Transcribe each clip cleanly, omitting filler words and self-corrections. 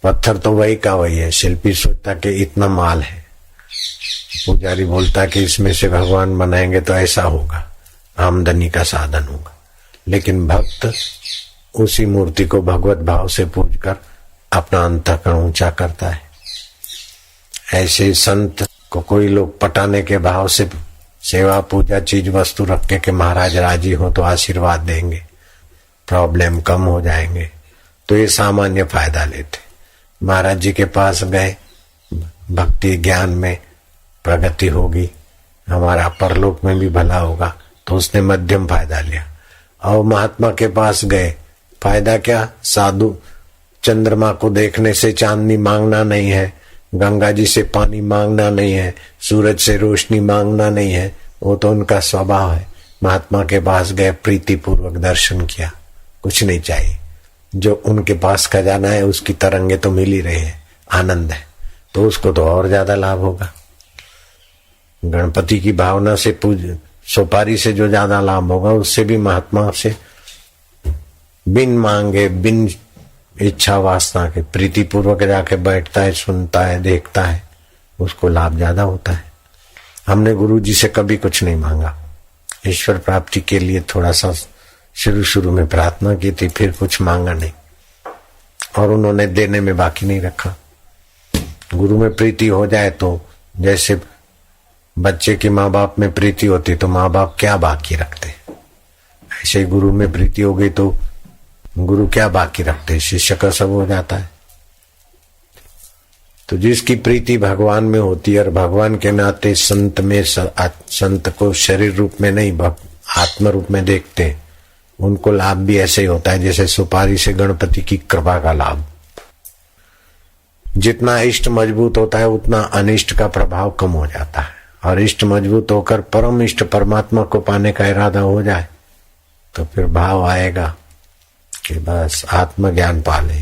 पत्थर तो वही का वही है। शिल्पी सोचता कि इतना माल है, पुजारी बोलता कि इसमें से भगवान बनाएंगे तो ऐसा होगा, आमदनी का साधन होगा। लेकिन भक्त उसी मूर्ति को भगवत भाव से पूजकर अपना अंतःकरण ऊंचा करता है। ऐसे संत को कोई लोग पटाने के भाव से सेवा पूजा चीज वस्तु रख के कि महाराज राजी हो तो आशीर्वाद देंगे, प्रॉब्लम कम हो जाएंगे, तो ये सामान्य फायदा लेते। महाराज जी के पास गए, भक्ति ज्ञान में प्रगति होगी, हमारा परलोक में भी भला होगा, तो उसने मध्यम फायदा लिया। और महात्मा के पास गए, फायदा क्या? साधु चंद्रमा को देखने से चांदनी मांगना नहीं है, गंगा जी से पानी मांगना नहीं है, सूरज से रोशनी मांगना नहीं है, वो तो उनका स्वभाव है। महात्मा के पास गए, प्रीति पूर्वक दर्शन किया, कुछ नहीं चाहिए, जो उनके पास खजाना है उसकी तरंगे तो मिल ही रही है, आनंद है, तो उसको तो और ज्यादा लाभ होगा। गणपति की भावना से पूज सुपारी से जो ज्यादा लाभ होगा, उससे भी महात्मा से बिन मांगे बिन इच्छा वासना के प्रीति पूर्वक जाके बैठता है, सुनता है, देखता है, उसको लाभ ज्यादा होता है। हमने गुरु जी से कभी कुछ नहीं मांगा, ईश्वर प्राप्ति के लिए थोड़ा सा शुरू में प्रार्थना की थी, फिर कुछ मांगा नहीं, और उन्होंने देने में बाकी नहीं रखा। गुरु में प्रीति हो जाए तो जैसे बच्चे की माँ बाप में प्रीति होती तो माँ बाप क्या बाकी रखते, ऐसे गुरु में प्रीति हो गई तो गुरु क्या बाकी रखते, शिष्य का सब हो जाता है। तो जिसकी प्रीति भगवान में होती है और भगवान के नाते संत में संत को शरीर रूप में नहीं आत्म रूप में देखते, उनको लाभ भी ऐसे ही होता है जैसे सुपारी से गणपति की कृपा का लाभ। जितना इष्ट मजबूत होता है उतना अनिष्ट का प्रभाव कम हो जाता है, और इष्ट मजबूत होकर परम इष्ट परमात्मा को पाने का इरादा हो जाए तो फिर भाव आएगा कि बस आत्मज्ञान पाले,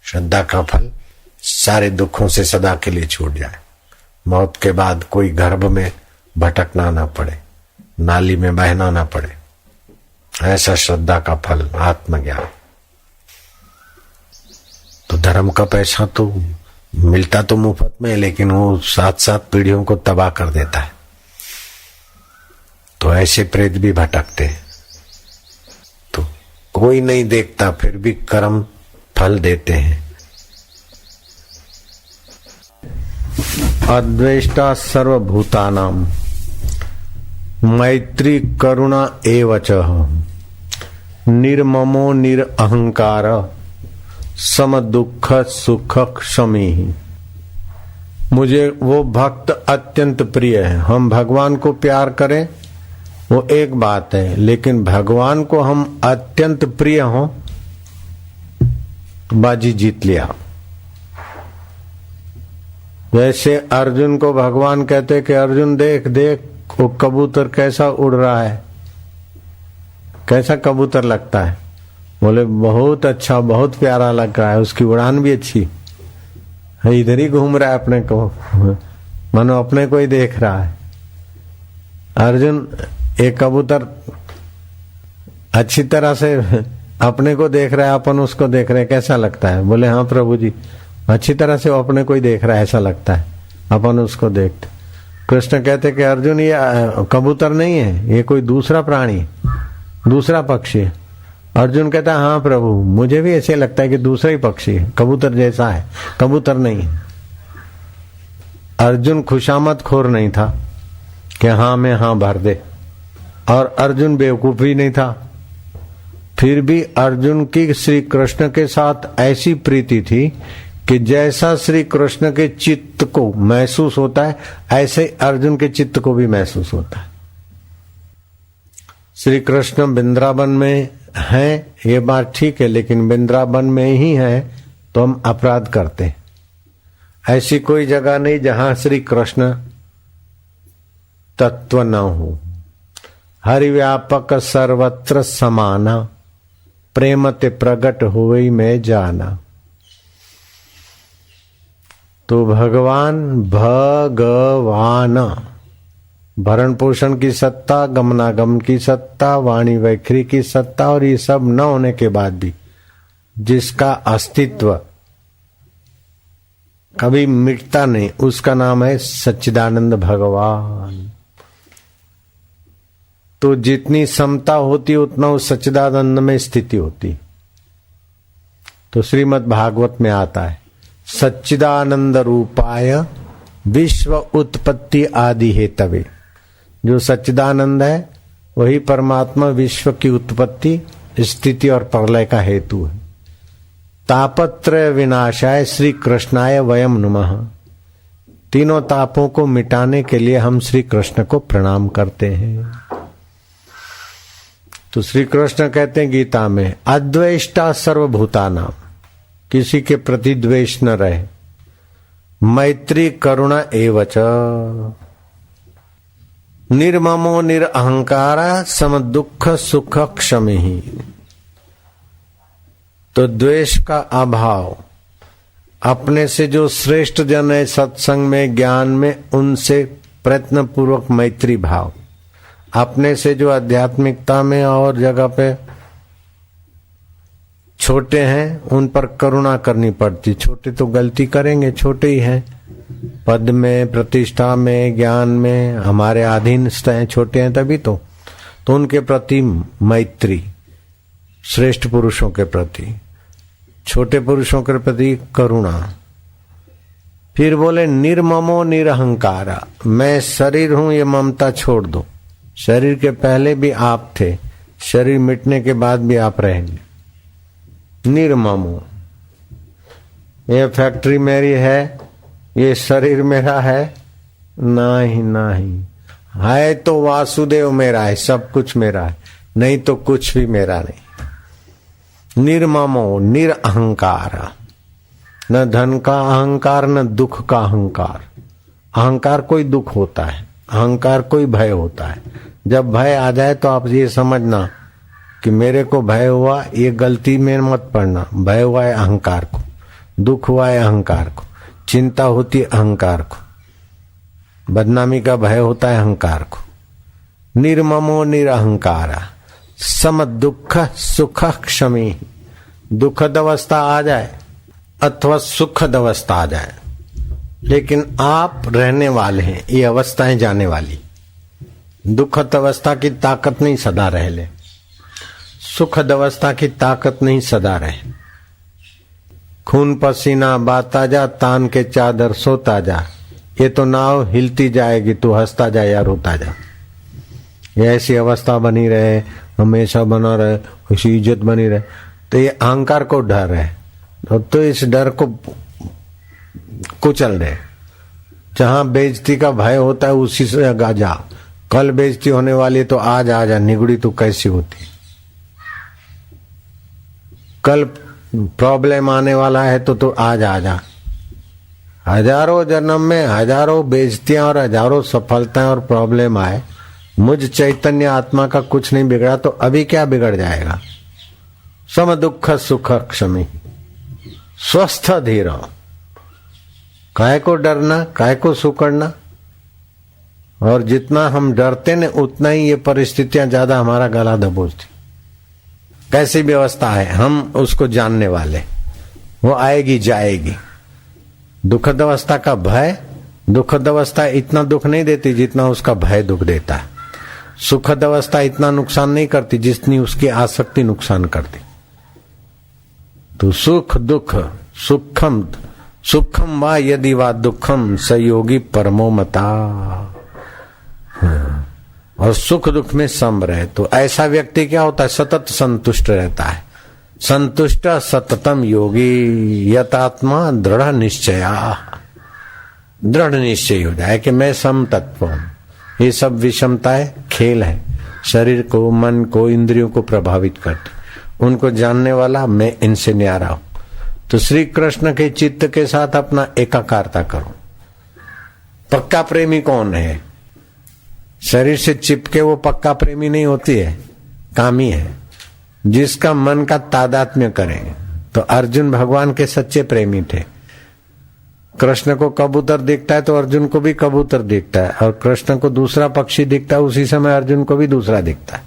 श्रद्धा का फल सारे दुखों से सदा के लिए छूट जाए, मौत के बाद कोई गर्भ में भटकना ना पड़े, नाली में बहना ना पड़े, ऐसा श्रद्धा का फल आत्मज्ञान। तो धर्म का पैसा तो मिलता तो मुफ्त में, लेकिन वो 7-7 पीढ़ियों को तबाह कर देता है। तो ऐसे प्रेत भी भटकते हैं, तो कोई नहीं देखता फिर भी कर्म फल देते हैं। अद्वेष्टा सर्वभूतानां मैत्री करुणा एवच निर्ममो निरअहंकार सम दुख सुख क्षमी। मुझे वो भक्त अत्यंत प्रिय है। हम भगवान को प्यार करें वो एक बात है, लेकिन भगवान को हम अत्यंत प्रिय हो तो बाजी जीत लिया। जैसे अर्जुन को भगवान कहते कि अर्जुन देख देख वो कबूतर कैसा उड़ रहा है, कैसा कबूतर लगता है। बोले बहुत अच्छा, बहुत प्यारा लग रहा है, उसकी उड़ान भी अच्छी है, इधर ही घूम रहा है अपने को, मानो अपने को ही देख रहा है। अर्जुन एक कबूतर अच्छी तरह से अपने को देख रहा है, अपन उसको देख रहे हैं, कैसा लगता है? बोले हाँ प्रभु जी, अच्छी तरह से वो अपने को ही देख रहा है, ऐसा लगता है, अपन उसको देखते। कृष्ण कहते कि अर्जुन ये कबूतर नहीं है, ये कोई दूसरा प्राणी, दूसरा पक्षी है। अर्जुन कहता है हाँ प्रभु, मुझे भी ऐसे लगता है कि दूसरा ही पक्षी है, कबूतर जैसा है, कबूतर नहीं है। अर्जुन खुशामद खोर नहीं था कि हाँ में हाँ भर दे, और अर्जुन बेवकूफ भी नहीं था। फिर भी अर्जुन की श्री कृष्ण के साथ ऐसी प्रीति थी कि जैसा श्री कृष्ण के चित्त को महसूस होता है, ऐसे अर्जुन के चित्त को भी महसूस होता है। श्री कृष्ण वृंदावन में हैं ये बात ठीक है, लेकिन वृंदावन में ही है तो हम अपराध करते हैं। ऐसी कोई जगह नहीं जहां श्री कृष्ण तत्व न हो। हरि व्यापक सर्वत्र समाना, प्रेम ते प्रगट हुई में जाना। तो भगवान भरण पोषण की सत्ता, गमनागमन की सत्ता, वाणी वैखरी की सत्ता, और ये सब न होने के बाद भी जिसका अस्तित्व कभी मिटता नहीं, उसका नाम है सच्चिदानंद भगवान। तो जितनी समता होती उतना उस सच्चिदानंद में स्थिति होती। तो श्रीमद् भागवत में आता है सच्चिदानंद रूपाय विश्व उत्पत्ति आदि हेतवे। जो सच्चिदानंद है वही परमात्मा विश्व की उत्पत्ति, स्थिति और प्रलय का हेतु है। तापत्रय विनाशाय श्री कृष्णाय वयम नुमः। तीनों तापों को मिटाने के लिए हम श्री कृष्ण को प्रणाम करते हैं। तो श्री कृष्ण कहते हैं गीता में अद्वेष्टा सर्वभूतानां, किसी के प्रति द्वेष न रहे। मैत्री करुणा एवच, निर्ममो निरअहंकारा सम दुख सुख क्षमिहि। तो द्वेष का अभाव, अपने से जो श्रेष्ठ जन है सत्संग में ज्ञान में, उनसे प्रयत्न पूर्वक मैत्री भाव। अपने से जो आध्यात्मिकता में और जगह पे छोटे हैं उन पर करुणा करनी पड़ती। छोटे तो गलती करेंगे, छोटे ही हैं, पद में प्रतिष्ठा में ज्ञान में हमारे अधीन हैं, छोटे हैं तभी तो उनके प्रति मैत्री, श्रेष्ठ पुरुषों के प्रति, छोटे पुरुषों के प्रति करुणा। फिर बोले निर्ममो निरहंकारा, मैं शरीर हूं ये ममता छोड़ दो। शरीर के पहले भी आप थे, शरीर मिटने के बाद भी आप रहेंगे। निर्ममो, ये फैक्ट्री मेरी है, ये शरीर मेरा है, नहीं नहीं, है तो वासुदेव मेरा है, सब कुछ मेरा है, नहीं तो कुछ भी मेरा नहीं। निर्ममो निरअहंकार, न धन का अहंकार न दुख का अहंकार। अहंकार कोई दुख होता है, अहंकार कोई भय होता है। जब भय आ जाए तो आप ये समझना कि मेरे को भय हुआ, ये गलती में मत पड़ना। भय हुआ है अहंकार को, दुख हुआ है अहंकार को, चिंता होती है अहंकार को, बदनामी का भय होता है अहंकार को। निर्ममो निरअहंकारा सम दुख सुख क्षमी। दुखद अवस्था आ जाए अथवा सुखद अवस्था आ जाए, लेकिन आप रहने वाले हैं, ये अवस्थाएं जाने वाली। दुखद अवस्था की ताकत नहीं सदा रह ले, सुखद अवस्था की ताकत नहीं सदा रहे। खून पसीना बाता जा, तान के चादर सोता जा, ये तो नाव हिलती जाएगी, तू हंसता जा या रोता जा। ये ऐसी अवस्था बनी रहे, हमेशा बना रहे, ऐसी इज्जत बनी रहे, तो ये अहंकार को डर है। तो इस डर को कुचल दे। जहां बेइज्जती का भय होता है उसी से जा। कल बेइज्जती होने वाली तो आज आ जा, निगुड़ी तो कैसी होती। कल प्रॉब्लम आने वाला है तो आज आ जा। हजारों जन्म में हजारों बेइज्जतियां और हजारों सफलताएं और प्रॉब्लम आए, मुझ चैतन्य आत्मा का कुछ नहीं बिगड़ा, तो अभी क्या बिगड़ जाएगा। सम दुख सुख क्षमी, स्वस्थ धीर। काय को डरना, काय को सुकड़ना। और जितना हम डरते न उतना ही ये परिस्थितियां ज्यादा हमारा गला दबोचती। कैसी व्यवस्था है हम उसको जानने वाले, वो आएगी जाएगी। दुखद अवस्था का भय, दुखद अवस्था इतना दुख नहीं देती जितना उसका भय दुख देता है। सुखद अवस्था इतना नुकसान नहीं करती जितनी उसकी आसक्ति नुकसान करती। तो सुख दुख सुखम सुखम वा यदि वा दुखम सयोगी परमो मता। और सुख दुख में सम रहे तो ऐसा व्यक्ति क्या होता है, सतत संतुष्ट रहता है। संतुष्ट सततम योगी यतात्मा दृढ़ निश्चया। दृढ़ निश्चय हो जाए कि मैं सम तत्व हूं। ये सब विषमताएं खेल है, शरीर को मन को इंद्रियों को प्रभावित करते। उनको जानने वाला मैं इनसे न्यारा हूं। तो श्री कृष्ण के चित्त के साथ अपना एकाकारता करो। पक्का प्रेमी कौन है? शरीर से चिपके वो पक्का प्रेमी नहीं होती है, कामी है। जिसका मन का तादात्म्य करे। तो अर्जुन भगवान के सच्चे प्रेमी थे। कृष्ण को कबूतर दिखता है तो अर्जुन को भी कबूतर दिखता है, और कृष्ण को दूसरा पक्षी दिखता है उसी समय अर्जुन को भी दूसरा दिखता है।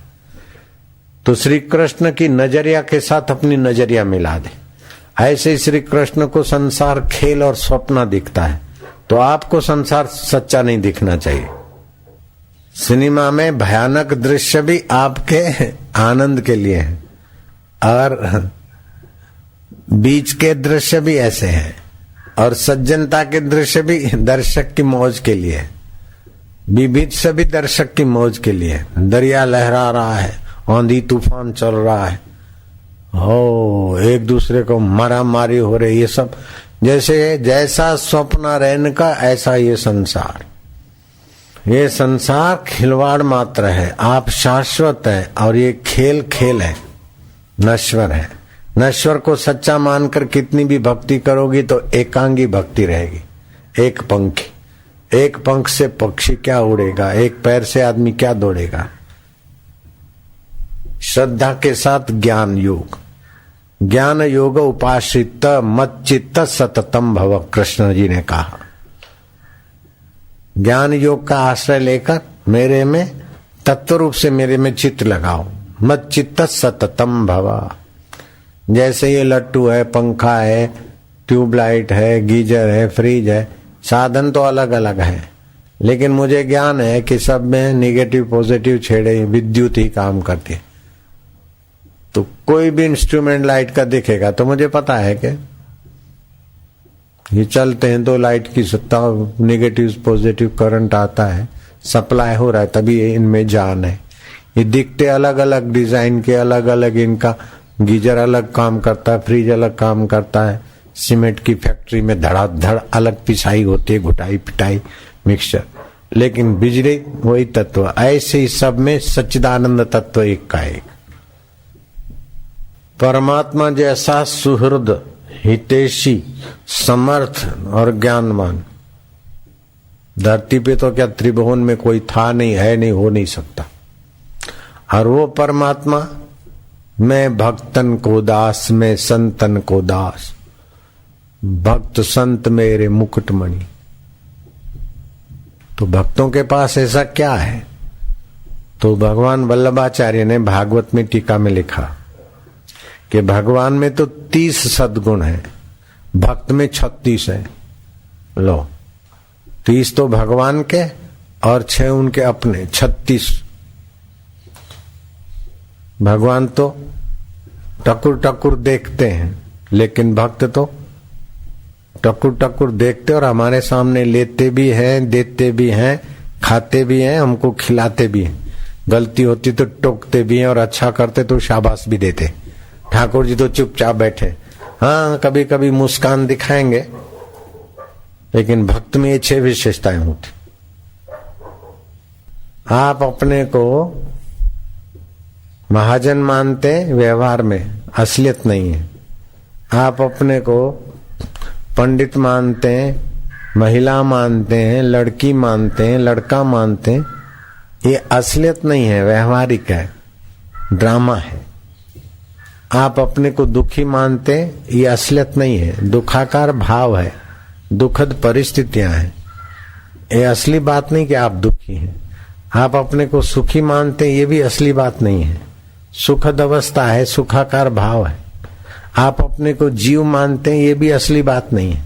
तो श्री कृष्ण की नजरिया के साथ अपनी नजरिया मिला दे। ऐसे ही श्री कृष्ण को संसार खेल और स्वप्न दिखता है, तो आपको संसार सच्चा नहीं दिखना चाहिए। सिनेमा में भयानक दृश्य भी आपके आनंद के लिए है और बीच के दृश्य भी ऐसे हैं और सज्जनता के दृश्य भी दर्शक की मौज के लिए है। विभिन्न सभी दर्शक की मौज के लिए। दरिया लहरा रहा है, आंधी तूफान चल रहा है, हो एक दूसरे को मारा मारी हो रही, ये सब जैसे जैसा स्वप्न रहने का ऐसा ये संसार। ये संसार खिलवाड़ मात्र है, आप शाश्वत है और ये खेल खेल है, नश्वर है। नश्वर को सच्चा मानकर कितनी भी भक्ति करोगी तो एकांगी भक्ति रहेगी। एक पंखी, एक पंख से पक्षी क्या उड़ेगा, एक पैर से आदमी क्या दौड़ेगा। श्रद्धा के साथ ज्ञान योग, ज्ञान योग उपाश्रित मच्चित्त सततम भव, कृष्ण जी ने कहा। ज्ञान योग का आश्रय लेकर मेरे में तत्व रूप से मेरे में चित्त लगाओ। मच्चित्त सततम भव। जैसे ये लट्टू है, पंखा है, ट्यूबलाइट है, गीजर है, फ्रिज है, साधन तो अलग अलग है, लेकिन मुझे ज्ञान है कि सब में निगेटिव पॉजिटिव छेड़े विद्युत ही काम करती है। तो कोई भी इंस्ट्रूमेंट लाइट का दिखेगा तो मुझे पता है कि ये चलते हैं तो लाइट की सत्ता निगेटिव पॉजिटिव करंट आता है, सप्लाई हो रहा है, तभी इनमें जान है। ये दिखते अलग अलग डिजाइन के, अलग अलग इनका गीजर अलग काम करता है, फ्रिज अलग काम करता है, सीमेंट की फैक्ट्री में धड़ाधड़ अलग पिसाई होती है, घुटाई पिटाई मिक्सचर, लेकिन बिजली वही तत्व। ऐसे ही सब में सच्चिदानंद तत्व एक का एक। परमात्मा जैसा सुहृद, हितैषी, समर्थ और ज्ञानवान धरती पे तो क्या त्रिभुवन में कोई था नहीं, है नहीं, हो नहीं सकता। और वो परमात्मा मैं भक्तन को दास, मैं संतन को दास, भक्त संत मेरे मुकुटमणि। तो भक्तों के पास ऐसा क्या है? तो भगवान वल्लभाचार्य ने भागवत में टीका में लिखा कि भगवान में तो 30 सद्गुण है, भक्त में 36 है। लो, 30 तो भगवान के और 6 उनके अपने, 36। भगवान तो टकुर टकुर देखते हैं, लेकिन भक्त तो टकुर टकुर देखते और हमारे सामने लेते भी हैं, देते भी हैं, खाते भी हैं, हमको खिलाते भी हैं। गलती होती तो टोकते भी हैं और अच्छा करते तो शाबाश भी देते। ठाकुर जी तो चुपचाप बैठे, हाँ कभी कभी मुस्कान दिखाएंगे, लेकिन भक्त में ये 6 विशेषताएं होती। आप अपने को महाजन मानते व्यवहार में, असलियत नहीं है। आप अपने को पंडित मानते हैं, महिला मानते हैं, लड़की मानते हैं, लड़का मानते हैं, ये असलियत नहीं है, व्यवहारिक है, ड्रामा है। आप अपने को दुखी मानते, ये असलियत नहीं है, दुखाकार भाव है, दुखद परिस्थितियां हैं, ये असली बात नहीं कि आप दुखी हैं। आप अपने को सुखी मानते, ये भी असली बात नहीं है, सुखद अवस्था है, सुखाकार भाव है। आप अपने को जीव मानते हैं, ये भी असली बात नहीं है।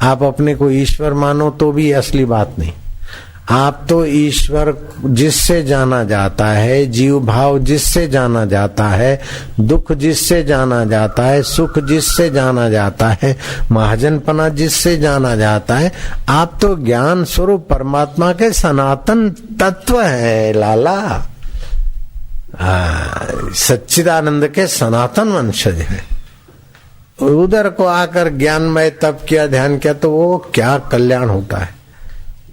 आप अपने को ईश्वर मानो तो भी असली बात नहीं। आप तो ईश्वर जिससे जाना जाता है, जीव भाव जिससे जाना जाता है, दुख जिससे जाना जाता है, सुख जिससे जाना जाता है, महाजनपना जिससे जाना जाता है, आप तो ज्ञान स्वरूप परमात्मा के सनातन तत्व है लाला। सच्चिदानंद के सनातन वंशज है। उधर को आकर ज्ञानमय तप किया, ध्यान किया, तो वो क्या कल्याण होता है।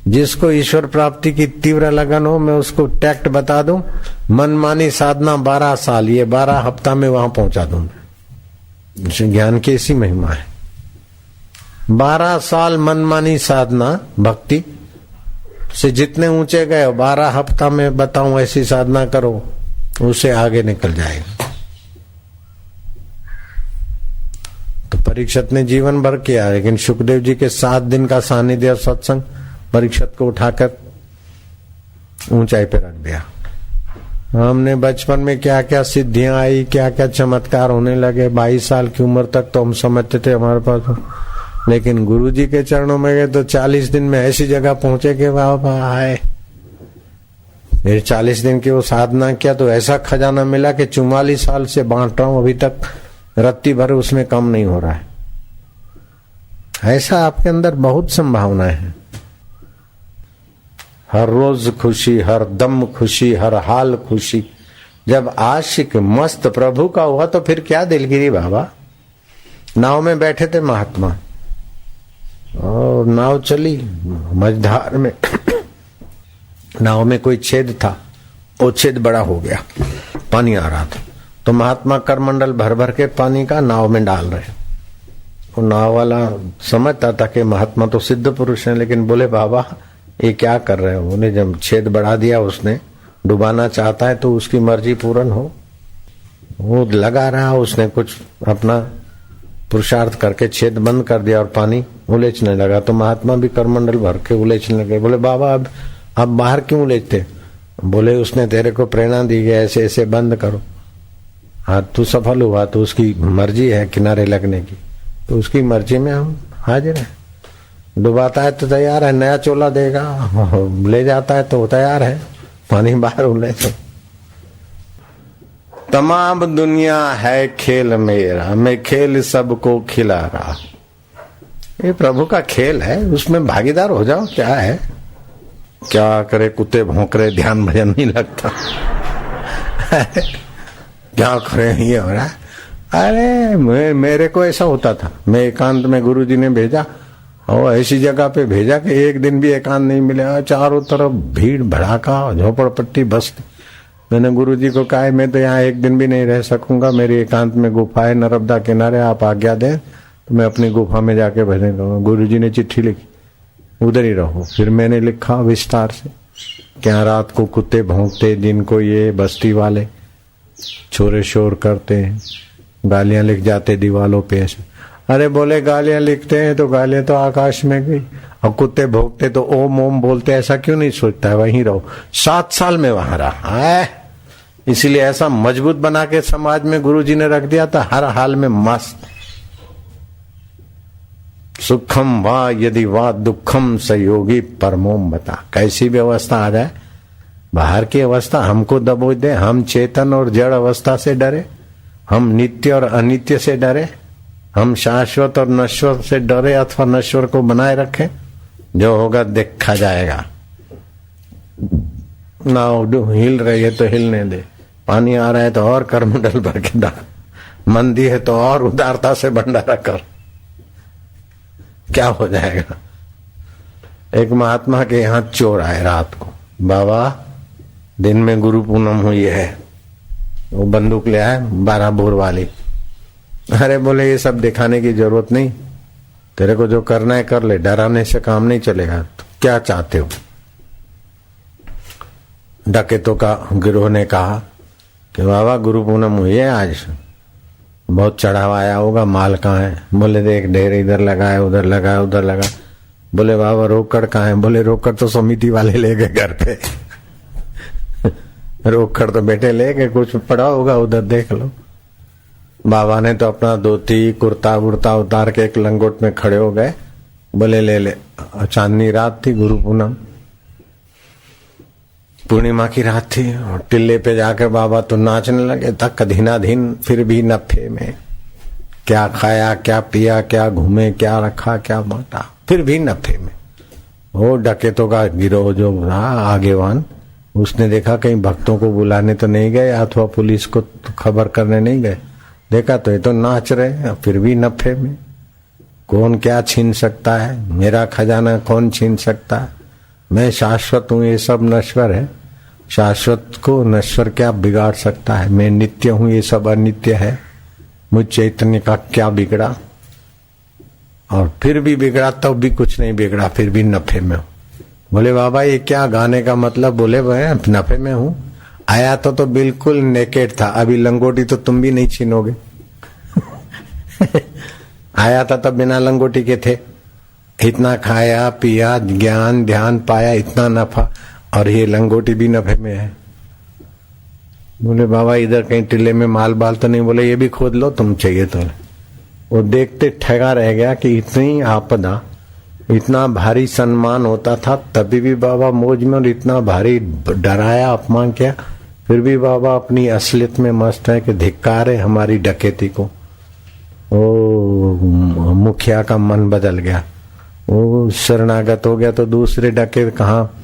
जिसको ईश्वर प्राप्ति की तीव्र लगन हो, मैं उसको टैक्ट बता दूं, मनमानी साधना 12 साल, ये 12 हफ्ता में वहां पहुंचा दूं। ज्ञान की ऐसी महिमा है। 12 साल मनमानी साधना भक्ति से जितने ऊंचे गए, 12 हफ्ता में बताऊं ऐसी साधना करो, उससे आगे निकल जाएगा। तो परीक्षित ने जीवन भर किया, लेकिन सुखदेव जी के 7 दिन का सानिध्य और सत्संग परीक्षित को उठाकर ऊंचाई पे रख दिया। हमने बचपन में क्या क्या सिद्धियां आई, क्या क्या चमत्कार होने लगे। 22 साल की उम्र तक तो हम समझते थे हमारे पास, लेकिन गुरुजी के चरणों में गए तो 40 दिन में ऐसी जगह पहुंचे कि बाबा आए। फिर 40 दिन की वो साधना किया तो ऐसा खजाना मिला कि 44 साल से बांट रहा हूं, अभी तक रत्ती भर उसमें कम नहीं हो रहा है। ऐसा आपके अंदर बहुत संभावनाएं हैं। हर रोज खुशी, हर दम खुशी, हर हाल खुशी। जब आशिक मस्त प्रभु का हुआ तो फिर क्या दिलगिरी बाबा। नाव में बैठे थे महात्मा और नाव चली मझधार में। नाव में कोई छेद था, वो छेद बड़ा हो गया, पानी आ रहा था, तो महात्मा करमंडल भर भर के पानी का नाव में डाल रहे। वो नाव वाला समझता था कि महात्मा तो सिद्ध पुरुष हैं, लेकिन बोले बाबा ये क्या कर रहे हो। उन्हें जब छेद बढ़ा दिया, उसने डुबाना चाहता है तो उसकी मर्जी पूर्ण हो। वो लगा रहा, उसने कुछ अपना पुरुषार्थ करके छेद बंद कर दिया और पानी उलेचने लगा। तो महात्मा भी करमंडल भर के उलेचने लगे। बोले बाबा अब बाहर क्यों उलेचते। बोले उसने तेरे को प्रेरणा दी है, ऐसे ऐसे बंद करो। हाँ तू सफल हुआ तो उसकी मर्जी है किनारे लगने की, तो उसकी मर्जी में हम हाजिर हैं। डुबाता है तो तैयार है, नया चोला देगा, ले जाता है तो तैयार है, पानी बाहर उले। तमाम दुनिया है खेल मेरा, मैं खेल सबको खिला रहा। ये प्रभु का खेल है, उसमें भागीदार हो जाओ। क्या है, क्या करे, कुत्ते भौंक रहे, ध्यान भजन नहीं लगता। क्या करे ये हो रहा। अरे मेरे को ऐसा होता था, मैं एकांत में गुरुजी ने भेजा और ऐसी जगह पे भेजा कि एक दिन भी एकांत नहीं मिला। चारों तरफ भीड़ भड़ाका, झोपड़पट्टी बस्ती। मैंने गुरुजी को कहा मैं तो यहाँ एक दिन भी नहीं रह सकूंगा, मेरी एकांत में गुफा है नर्मदा किनारे, आप आज्ञा दें तो मैं अपनी गुफा में जाके भजन करूंगा। गुरुजी ने चिट्ठी लिखी, उधर ही रहो। फिर मैंने लिखा विस्तार से, क्या रात को कुत्ते भौंकते, दिन को ये बस्ती वाले छोरे शोर करते हैं, गालियां लिख जाते दीवालों पे ऐसे। अरे बोले गालियां लिखते हैं तो गालियां तो आकाश में गई, और कुत्ते भौंकते तो ओम ओम बोलते, ऐसा क्यों नहीं सोचता है, वहीं रहो। 7 साल में वहां रहा। इसीलिए ऐसा मजबूत बना के समाज में गुरुजी ने रख दिया था, हर हाल में मस्त। सुखम वा यदि वा दुखम सहयोगी परमोम बता। कैसी भी अवस्था आ जाए, बाहर की अवस्था हमको दबोच दे, हम चेतन और जड़ अवस्था से डरे, हम नित्य और अनित्य से डरे, हम शाश्वत और नश्वर से डरे अथवा नश्वर को बनाए रखें, जो होगा देखा जाएगा। नाव हिल रही है तो हिलने दे, पानी आ रहा है तो और करमंडल भर के डाल, मंदी है तो और उदारता से भंडारा कर, क्या हो जाएगा। एक महात्मा के यहाँ चोर आए रात को। बाबा दिन में गुरु पूनम हुई है, वो बंदूक ले आए 12 बोर वाली। अरे बोले ये सब दिखाने की जरूरत नहीं, तेरे को जो करना है कर ले, डराने से काम नहीं चलेगा। तो क्या चाहते हो। डकैतों का गिरोह ने कहा कि बाबा गुरु पूनम हुई है आज, बहुत चढ़ावा आया होगा, माल कहाँ है। बोले देख ढेर इधर लगा है, उधर लगा है, उधर लगा। बोले बाबा रोकड़ कहाँ है। बोले रोकड़ तो समिति वाले ले गए घर पे। रोकड़ तो बेटे ले गए, कुछ पड़ा होगा उधर देख लो। बाबा ने तो अपना धोती कुर्ता वुर्ता उतार के एक लंगोट में खड़े हो गए। बोले ले ले। चांदनी रात थी, गुरु पूनम पूर्णिमा की रात थी, और टिल्ले पे जाकर बाबा तो नाचने लगे। तक धीनाधीन फिर भी नफे में, क्या खाया क्या पिया, क्या घूमे क्या रखा क्या बांटा, फिर भी नफे में। वो डकैतों का गिरोह जो रहा आगेवान, उसने देखा कहीं भक्तों को बुलाने तो नहीं गए अथवा पुलिस को तो खबर करने नहीं गए। देखा तो ये तो नाच रहे, फिर भी नफे में। कौन क्या छीन सकता है, मेरा खजाना कौन छीन सकता है, मैं शाश्वत हूँ, ये सब नश्वर है। शाश्वत को नश्वर क्या बिगाड़ सकता है, मैं नित्य हूँ, ये सब अनित्य है। मुझ चैतन्य का क्या बिगड़ा। और फिर भी बिगड़ा तो भी कुछ नहीं बिगड़ा, फिर भी नफे में हूँ। बोले बाबा ये क्या गाने का मतलब। बोले भाई नफे में हूँ। आया तो बिल्कुल नेकेड था, अभी लंगोटी तो तुम भी नहीं छीनोगे। आया था तब बिना लंगोटी के थे, इतना खाया पिया ज्ञान ध्यान पाया, इतना नफा, और ये लंगोटी भी नफे में है। बोले बाबा इधर कहीं टिल्ले में माल बाल तो नहीं? बोले ये भी खोद लो तुम चाहिए तो। वो देखते ठगा रह गया कि इतनी आपदा, इतना भारी सम्मान होता था तभी भी बाबा मौज में, और इतना भारी डराया अपमान किया फिर भी बाबा अपनी असलियत में मस्त है कि धिक्कार है हमारी डकैती को। ओ मुखिया का मन बदल गया, वो शरणागत हो गया तो दूसरे डकैत कहाँ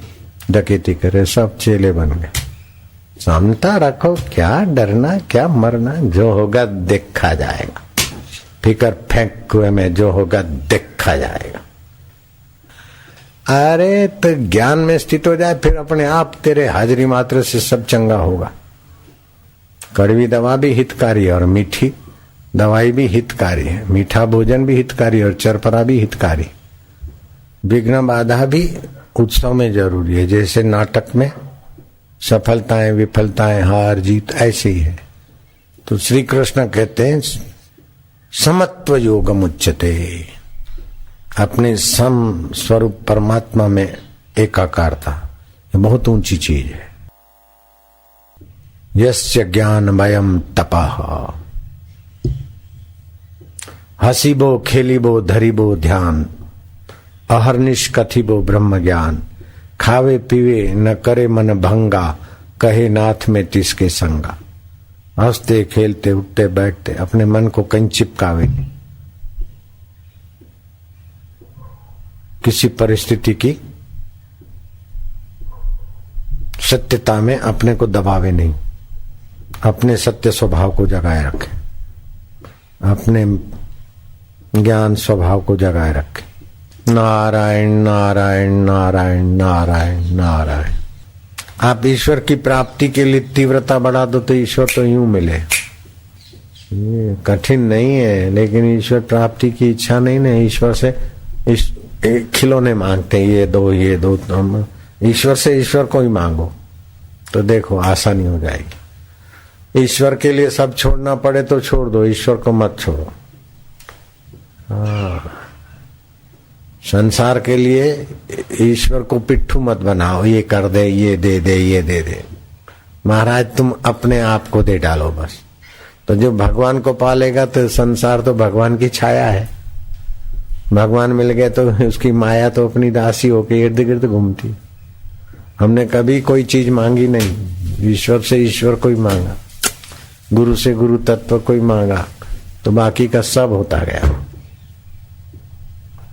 डकैती करे, सब चेले बन गए। समता रखो, क्या डरना क्या मरना, जो होगा देखा जाएगा। फिकर फेंक कुएं में, जो होगा देखा जाएगा। अरे तो ज्ञान में स्थित हो जाए फिर अपने आप तेरे हाजिरी मात्र से सब चंगा होगा। कड़वी दवा भी हितकारी है और मीठी दवाई भी हितकारी है, मीठा भोजन भी हितकारी और चरपरा भी हितकारी। विघ्न बाधा भी उत्सव में जरूरी है, जैसे नाटक में सफलताएं विफलताएं हार जीत ऐसे ही है। तो श्री कृष्ण कहते हैं समत्व योगम उच्यते, अपने सम स्वरूप परमात्मा में एकाकारता, ये बहुत ऊंची चीज है। यस्य ज्ञानमयम् तपः, हसीबो खेलीबो धरीबो ध्यान, अहर्निश कथिबो ब्रह्म ज्ञान, खावे पीवे न करे मन भंगा, कहे नाथ में तिसके संगा। हंसते खेलते उठते बैठते अपने मन को कहीं चिपकावे नहीं, किसी परिस्थिति की सत्यता में अपने को दबावे नहीं, अपने सत्य स्वभाव को जगाए रखे, अपने ज्ञान स्वभाव को जगाए रखे। नारायण नारायण नारायण नारायण नारायण। आप ईश्वर की प्राप्ति के लिए तीव्रता बढ़ा दो तो ईश्वर तो यूं मिले। ये कठिन नहीं है, लेकिन ईश्वर प्राप्ति की इच्छा नहीं ना, ईश्वर से खिलौने मांगते हैं, ये दो तो ईश्वर से ईश्वर को ही मांगो तो देखो आसानी हो जाएगी। ईश्वर के लिए सब छोड़ना पड़े तो छोड़ दो, ईश्वर को मत छोड़ो। संसार के लिए ईश्वर को पिट्ठू मत बनाओ, ये कर दे ये दे दे ये दे दे। महाराज तुम अपने आप को दे डालो बस, तो जो भगवान को पालेगा तो संसार तो भगवान की छाया है। भगवान मिल गए तो उसकी माया तो अपनी दासी होके इर्द गिर्द घूमती। हमने कभी कोई चीज मांगी नहीं, ईश्वर से ईश्वर को ही मांगा, गुरु से गुरु तत्व को ही मांगा, तो बाकी का सब होता गया।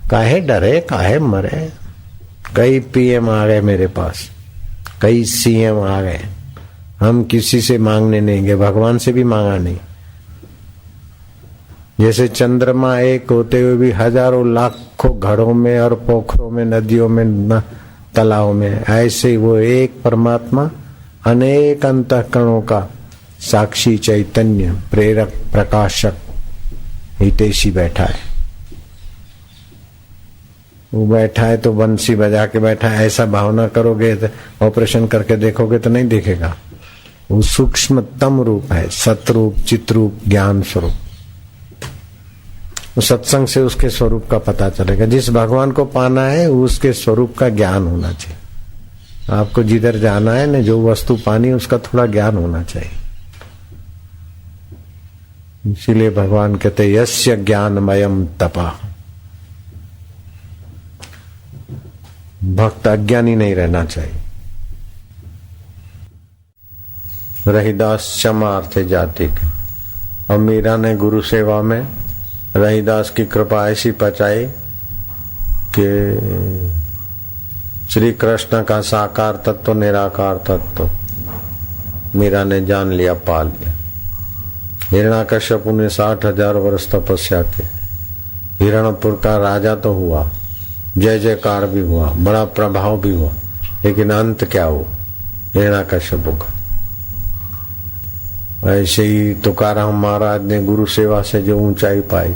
काहे डरे काहे मरे। कई पीएम आ गए मेरे पास, कई सीएम आ गए, हम किसी से मांगने नहीं गए, भगवान से भी मांगा नहीं। जैसे चंद्रमा एक होते हुए भी हजारों लाखों घड़ों में और पोखरों में नदियों में तालाबों में, ऐसे ही वो एक परमात्मा अनेक अंतःकरणों का साक्षी चैतन्य प्रेरक प्रकाशक हितैषी बैठा है। वो बैठा है तो बंसी बजा के बैठा है, ऐसा भावना करोगे तो ऑपरेशन करके देखोगे तो नहीं दिखेगा। वो सूक्ष्मतम रूप है, सतरूप चित्रूप ज्ञान स्वरूप। सत्संग से उसके स्वरूप का पता चलेगा। जिस भगवान को पाना है उसके स्वरूप का ज्ञान होना चाहिए। आपको जिधर जाना है ना, जो वस्तु पानी उसका थोड़ा ज्ञान होना चाहिए। इसीलिए भगवान कहते यस्य ज्ञानमयम् तपः। भक्त अज्ञानी नहीं रहना चाहिए। रहीदास क्षमार्थे जाति के, और मीरा ने गुरु सेवा में रहीदास की कृपा ऐसी पचाई कि श्री कृष्ण का साकार तत्व निराकार तत्व मीरा ने जान लिया, पा लिया। हिरण्याकश्यप ने 60,000 वर्ष तपस्या की, हिरणपुर का राजा तो हुआ, जय जयकार भी हुआ, बड़ा प्रभाव भी हुआ, लेकिन अंत क्या हुआ हिरण्याकश्यप का। ऐसे ही तुकाराम महाराज ने गुरु सेवा से जो ऊंचाई पाई,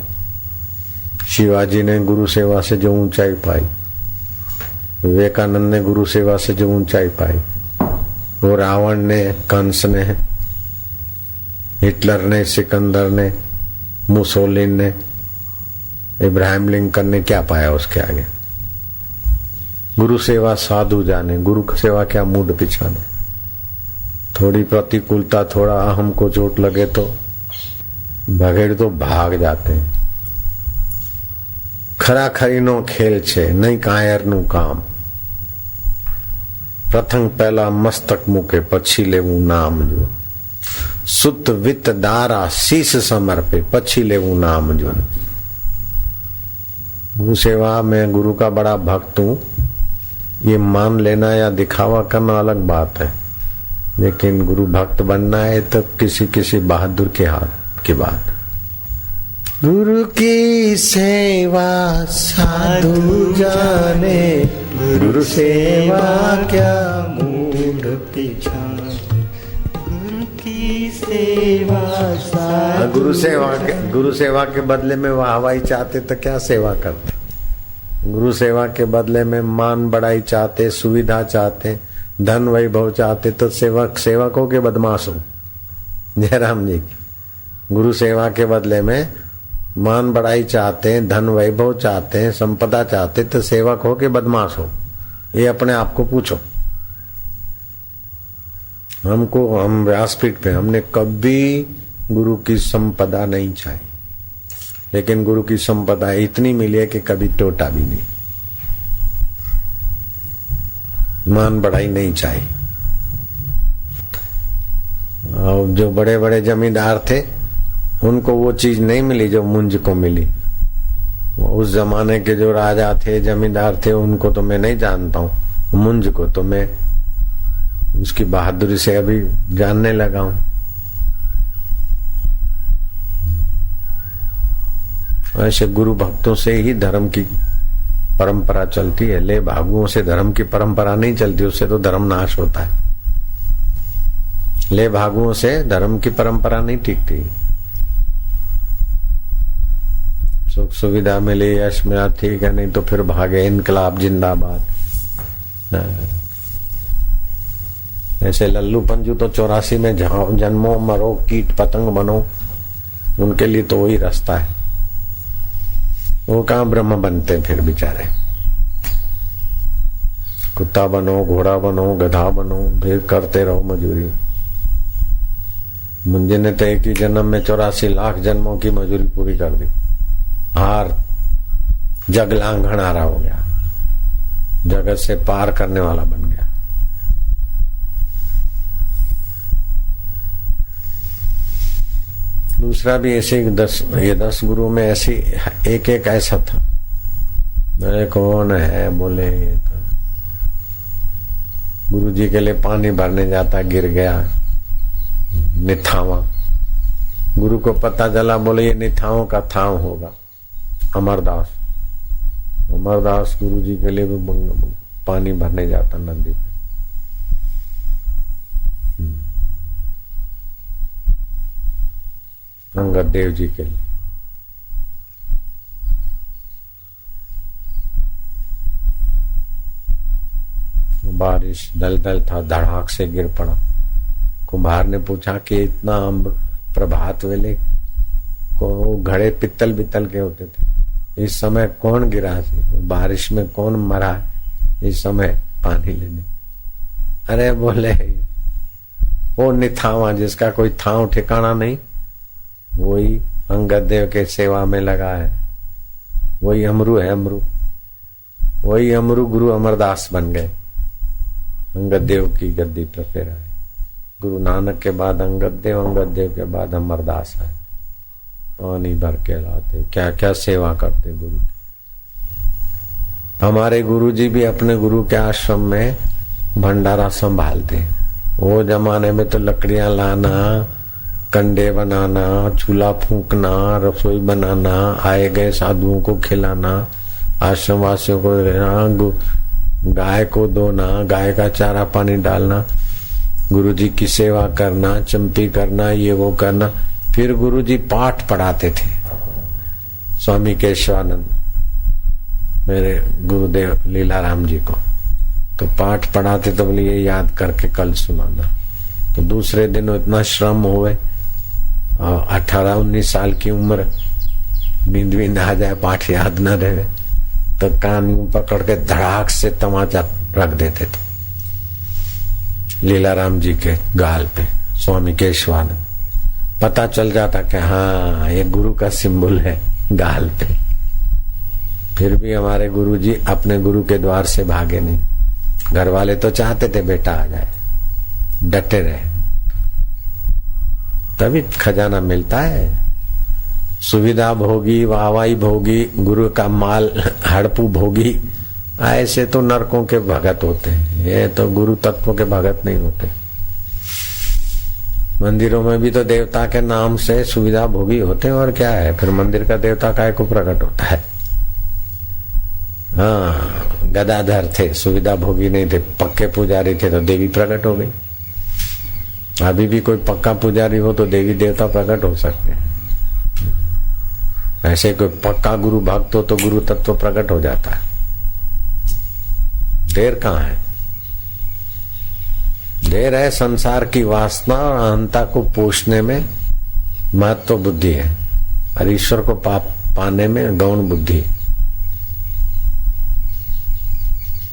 शिवाजी ने गुरु सेवा से जो ऊंचाई पाई, विवेकानंद ने गुरु सेवा से जो ऊंचाई पाई, वो रावण ने, कंस ने, हिटलर ने, सिकंदर ने, मुसोलिन ने, इब्राहिम लिंकन ने क्या पाया उसके आगे। गुरु सेवा साधु जाने, गुरु सेवा क्या मूड पिछाने। थोड़ी प्रतिकूलता, थोड़ा अहम को चोट लगे तो भगेड़ तो भाग जाते हैं। खरा खरीनो खेल छे, नहीं कायर नु काम। प्रथम पहला मस्तक मुके, पछी लेवू नाम जो। सुत वित दारा शीस समर्पे, पछी लेवू नाम जो। गुरु सेवा में गुरु का बड़ा भक्त हूं, ये मान लेना या दिखावा करना अलग बात है, लेकिन गुरु भक्त बनना है तो किसी किसी बहादुर के हाथ की बात। गुरु की सेवा साधु जाने, गुरु सेवा क्या मूड पिछाने। गुरु की सेवा साधु, गुरु सेवा के बदले में वाहवाही चाहते तो क्या सेवा करते। गुरु सेवा के बदले में मान बढ़ाई चाहते, सुविधा चाहते, धन वैभव चाहते तो सेवकों के बदमाश हो। जयराम जी की गुरु सेवा के बदले में मान बढ़ाई चाहते हैं, धन वैभव चाहते हैं, संपदा चाहते तो सेवक हो के बदमाश हो। ये अपने आप को पूछो। हम व्यासपीठ पे हमने कभी गुरु की संपदा नहीं चाहिए, लेकिन गुरु की संपदा इतनी मिली है कि कभी टोटा भी नहीं। मान बढ़ाई नहीं चाहिए। और जो बड़े बड़े जमींदार थे उनको वो चीज नहीं मिली जो मुंज को मिली। उस जमाने के जो राजा थे, जमींदार थे, उनको तो मैं नहीं जानता हूँ, मुंज को तो मैं उसकी बहादुरी से अभी जानने लगा हूं। ऐसे गुरु भक्तों से ही धर्म की परंपरा चलती है। ले भागुओं से धर्म की परंपरा नहीं चलती, उससे तो धर्म नाश होता है। ले भागुओं से धर्म की परंपरा नहीं टिकती। सुख सुविधा मिली, यश मिला, ठीक है, नहीं तो फिर भागे, इनकलाब जिंदाबाद। ऐसे लल्लू पंजू तो 84 में जन्मो मरो कीट पतंग बनो, उनके लिए तो वही रास्ता है। वो कहाँ ब्रह्म बनते फिर बेचारे। कुत्ता बनो, घोड़ा बनो, गधा बनो, फिर करते रहो मजूरी। मुंजे ने तो एक ही जन्म में 84 लाख जन्मों की मजूरी पूरी कर दी। हार जग लांघनारा हो गया, जगत से पार करने वाला बन गया। दूसरा भी ऐसे 10 गुरु में ऐसी एक ऐसा था। मेरे कौन है बोले, ये तो गुरु जी के लिए पानी भरने जाता, गिर गया निथावा। गुरु को पता चला, बोले ये निथाओं का थाव होगा। अमरदास गुरु जी के लिए भी पानी भरने जाता नदी पे। अंगद देव जी के लिए। बारिश दलदल था, धड़ाक से गिर पड़ा। कुम्हार ने पूछा कि इतना प्रभात वेले को घड़े पित्तल बित्तल के होते थे, इस समय कौन गिरा सी, बारिश में कौन मरा इस समय पानी लेने। अरे बोले वो निथावा जिसका कोई थाव ठिकाना नहीं, वही अंगद देव के सेवा में लगा है। वही अमरू है, वही अमरू गुरु अमरदास बन गए। अंगद देव की गद्दी पर फिर आए। गुरु नानक के बाद अंगद देव के बाद अमरदास है। पानी भर के लाते, क्या क्या सेवा करते गुरु की। हमारे गुरु जी भी अपने गुरु के आश्रम में भंडारा संभालते। वो जमाने में तो लकड़ियां लाना, कंडे बनाना, चूल्हा फूंकना, रसोई बनाना, आए गए साधुओं को खिलाना, आश्रम वासियों को देना, गाय को धोना, गाय का चारा पानी डालना, गुरु जी की सेवा करना, चंपी करना, ये वो करना। फिर गुरु जी पाठ पढ़ाते थे। स्वामी केशवानंद मेरे गुरुदेव लीलाराम जी को तो पाठ पढ़ाते, तो बोले ये याद करके कल सुनाना। तो दूसरे दिन इतना श्रम हुए, 18-19 साल की उम्र, नींद आ जाए, पाठ याद न रहे, तो कान पकड़ के धड़ाक से तमाचा रख देते थे। लीलाराम जी के गाल पे स्वामी केशवानंद। पता चल जाता कि हाँ ये गुरु का सिंबल है गाल पे। फिर भी हमारे गुरु जी अपने गुरु के द्वार से भागे नहीं। घर वाले तो चाहते थे बेटा आ जाए, डटे रहे, तभी खजाना मिलता है। सुविधा भोगी, वाहवाही भोगी, गुरु का माल हड़पू भोगी, ऐसे तो नरकों के भगत होते हैं। ये तो गुरु तत्व के भगत नहीं होते। मंदिरों में भी तो देवता के नाम से सुविधा भोगी होते हैं, और क्या है फिर मंदिर का देवता काय को प्रकट होता है। हाँ, गदाधर थे, सुविधा भोगी नहीं थे, पक्के पुजारी थे तो देवी प्रकट हो गई। अभी भी कोई पक्का पुजारी हो तो देवी देवता प्रकट हो सकते हैं। ऐसे कोई पक्का गुरु भक्त हो तो गुरु तत्व प्रकट हो जाता है। देर कहाँ है? देर है संसार की वासना और अहंता को पोषने में महत्व बुद्धि है, और ईश्वर को पाने में गौण बुद्धि।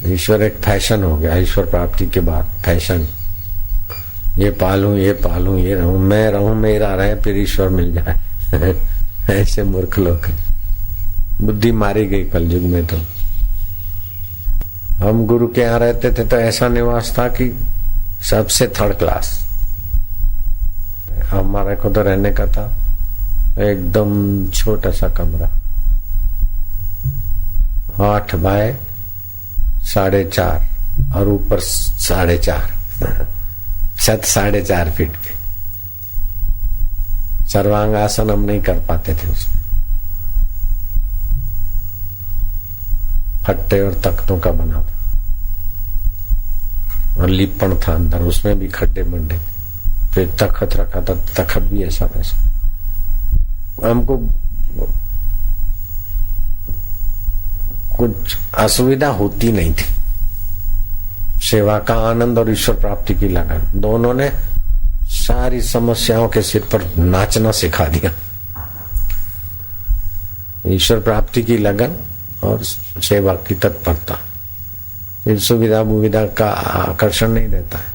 ईश्वर एक फैशन हो गया। ईश्वर प्राप्ति के बाद फैशन, ये पालूं, ये पालूं, ये रहूं, मैं रहूं, मेरा रहे, फिर ईश्वर मिल जाए। ऐसे मूर्ख लोग हैं। बुद्धि मारी गई कलयुग में। तो हम गुरु के यहाँ रहते थे तो ऐसा निवास था कि सबसे थर्ड क्लास। हमारे को तो रहने का था एकदम छोटा सा कमरा, 8 बाय 4.5 और ऊपर 4.5, छत 4.5 फीट पे। सर्वांग आसन हम नहीं कर पाते थे उसमें। फट्टे और तख्तों का बना था और लिपण था अंदर, उसमें भी खड्डे मंडे। फिर तखत रखा था, तखत भी ऐसा वैसा। हमको कुछ असुविधा होती नहीं थी। सेवा का आनंद और ईश्वर प्राप्ति की लगन, दोनों ने सारी समस्याओं के सिर पर नाचना सिखा दिया। ईश्वर प्राप्ति की लगन और सेवा की तत्परता। फिर सुविधा बुविधा का आकर्षण नहीं रहता है।